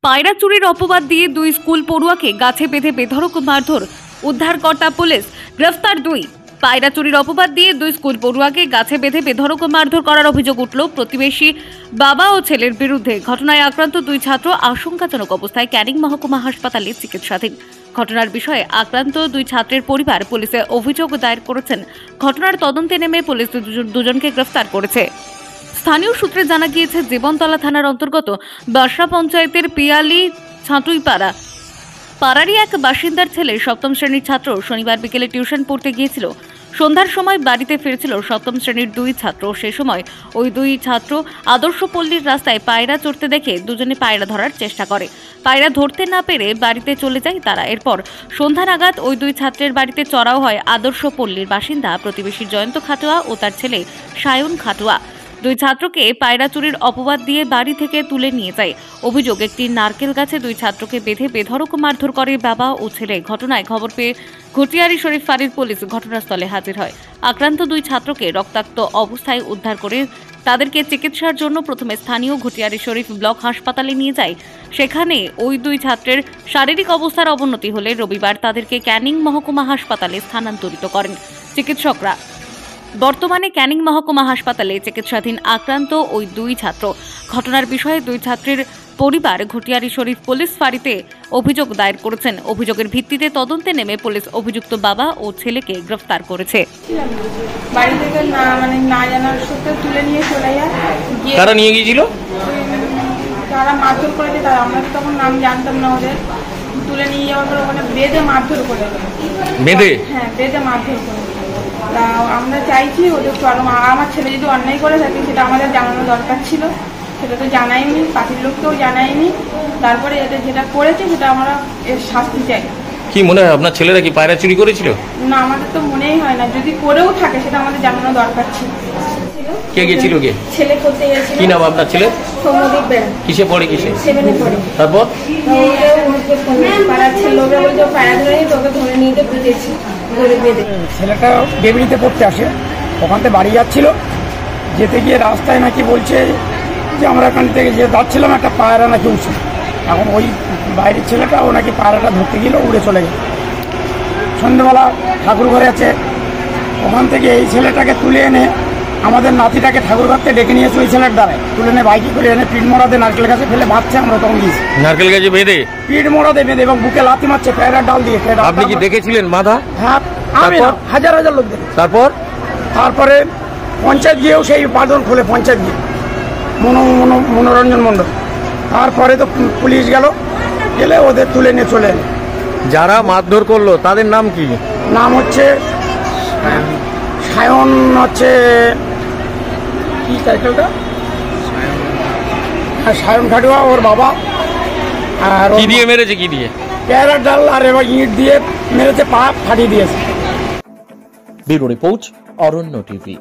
পায়রা চুরির অপবাদ দিয়ে দুই স্কুল পড়ুয়াকে গাছে বেঁধে বেধড়ক মারধর, উদ্ধারকর্তা পুলিশ, গ্রেফতার দুই। পায়রা চুরির অপবাদ দিয়ে দুই স্কুল পড়ুয়াকে গাছে বেঁধে বেধড়ক মারধর করার অভিযোগ উঠল প্রতিবেশী বাবা ও ছেলের বিরুদ্ধে। ঘটনায় আক্রান্ত দুই ছাত্র আশঙ্কাজনক অবস্থায় ক্যানিং মহকুমা হাসপাতালে চিকিৎসাধীন। ঘটনার বিষয়ে আক্রান্ত দুই ছাত্রের পরিবার পুলিশে অভিযোগ দায়ের করেছেন। ঘটনার তদন্তে নেমে পুলিশ দুজনকে গ্রেফতার করেছে। স্থানীয় সূত্রে জানা গিয়েছে, জীবনতলা থানার অন্তর্গত বাসরা পঞ্চায়েতের পিয়ালি ছাঁটুইপাড়া পাড়ারই এক বাসিন্দার ছেলে সপ্তম শ্রেণীর ছাত্র শনিবার বিকেলে টিউশন পড়তে গিয়েছিল। সন্ধ্যার সময় বাড়িতে ফিরছিল সপ্তম শ্রেণীর দুই ছাত্র। সে সময় ওই দুই ছাত্র আদর্শ পল্লীর রাস্তায় পায়রা চড়তে দেখে দুজনে পায়রা ধরার চেষ্টা করে। পায়রা ধরতে না পেরে বাড়িতে চলে যায় তারা। এরপর সন্ধ্যা নাগাদ ওই দুই ছাত্রের বাড়িতে চড়াও হয় আদর্শ পল্লীর বাসিন্দা প্রতিবেশী জয়ন্ত খাটুয়া ও তার ছেলে সায়ন খাটুয়া। দুই ছাত্রকে পায়রা চুরির অপবাদ দিয়ে বাড়ি থেকে তুলে নিয়ে যায়। অভিযোগ, একটি নারকেল গাছে দুই ছাত্রকে বেঁধে বেধড়ক মারধর করে বাবা ও ছেলে। ঘটনায় খবর পেয়ে ঘটিয়ারি শরীফ ফাঁড়ির পুলিশ ঘটনাস্থলে হাজির হয়। আক্রান্ত দুই ছাত্রকে রক্তাক্ত অবস্থায় উদ্ধার করে তাদেরকে চিকিৎসার জন্য প্রথমে স্থানীয় ঘটিয়ারি শরীফ ব্লক হাসপাতালে নিয়ে যায়। সেখানে ওই দুই ছাত্রের শারীরিক অবস্থার অবনতি হলে রবিবার তাদেরকে ক্যানিং মহকুমা হাসপাতালে স্থানান্তরিত করেন চিকিৎসকরা। বর্তমানে ক্যানিং মহকুমা হাসপাতালে চিকিৎসাধীন আক্রান্ত ওই দুই ছাত্র। ঘটনার বিষয়ে দুই ছাত্রের পরিবার ঘটিয়ারি শরীফ পুলিশ ফাঁড়িতে অভিযোগ দায়ের করেছেন। অভিযোগের ভিত্তিতে তদন্তে নেমে পুলিশ অভিযুক্ত বাবা ও ছেলেকে গ্রেফতার করেছে। বাড়ি থেকে না জানার সত্ত্বেও তুলে নিয়ে চলে যায়। কারা নিয়ে গিয়েছিল? তারা মারধর করেছে। তারা আমরা তখন নাম জানতাম না ওদের। তুলে নিয়ে যাওয়ার পর ওখানে বেঁধে মারধর করে। বেঁধে? হ্যাঁ, বেঁধে মারধর করে। তা আমরা চাইছি ওদের আমার ছেলে যদি অন্যায় করে থাকে সেটা আমাদের জানানো দরকার ছিল। সেটা তো জানাইনি, পাখির লোককেও জানাইনি। তারপরে এদের যেটা করেছে সেটা আমরা এর শাস্তি চাই। কি মনে হয় আপনার ছেলেরা কি পায়রা চুরি করেছিল? না, আমাদের তো মনেই হয় না। যদি করেও থাকে সেটা আমাদের জানানো দরকার ছিল। কে গেছিল? কে ছেলে করতে গেছিল। কি নাম আপনার ছেলে? সৌম্যদীপ বেড়া। কিসে পড়ে? কিসে? 7 এ পড়ে। তারপর পাড়ার ছেলে লোকে বলছে পায়রা ধরে তোকে ধরে নিয়ে বুঝেছি। ছেলেটা বেবড়িতে পড়তে আসে, ওখান থেকে বাড়ি যাচ্ছিল। যেতে গিয়ে রাস্তায় নাকি বলছে যে আমরা এখান থেকে যে যাচ্ছিলাম একটা পায়রা নাকি উঠছে। এখন ওই বাইরের ছেলেটা ও নাকি পায়রাটা ধরতে গেল, উড়ে চলে গেল। সন্ধ্যেবেলা ঠাকুর ঘরে আছে, ওখান থেকে এই ছেলেটাকে তুলে এনে আমাদের নাতিটাকে ঠাকুর ঘর থেকে ডেকে নিয়েছে। ওই ছেলের দ্বারায় তুলে এনে বাইকে করে এনে পিঠ মোড়াতে নারকেল গাছে ফেলে বাঁধছে। আমরা তখন গিয়েছি। নারকেল গাছে বেঁধে পিঠ মোড়াতে বেঁধে এবং বুকে লাথি মারছে পায়রার ডাল দিয়ে। আপনি কি দেখেছিলেন বাঁধা? হ্যাঁ, হাজার হাজার লোক দেখে। তারপরে পঞ্চায়েত গিয়েও সেই বাঁধন খোলে, পঞ্চায়েত গিয়ে মনোরঞ্জন মণ্ডল। তারপরে তো পুলিশ গেলে ওদের তুলে নিয়ে চলে এলো। যারা মারধর করলো তাদের নাম কি? নাম হচ্ছে সায়ন, হচ্ছে কি টাইটেলটা, সায়ন খাটুয়া ওর বাবা। আর কি দিয়ে মেরেছে? কি দিয়ে? পেয়ারার ডাল আর এবার ইট দিয়ে মেরেছে, পা ফাটিয়ে দিয়েছে। ব্যুরো রিপোর্ট, অরণ্য টিভি।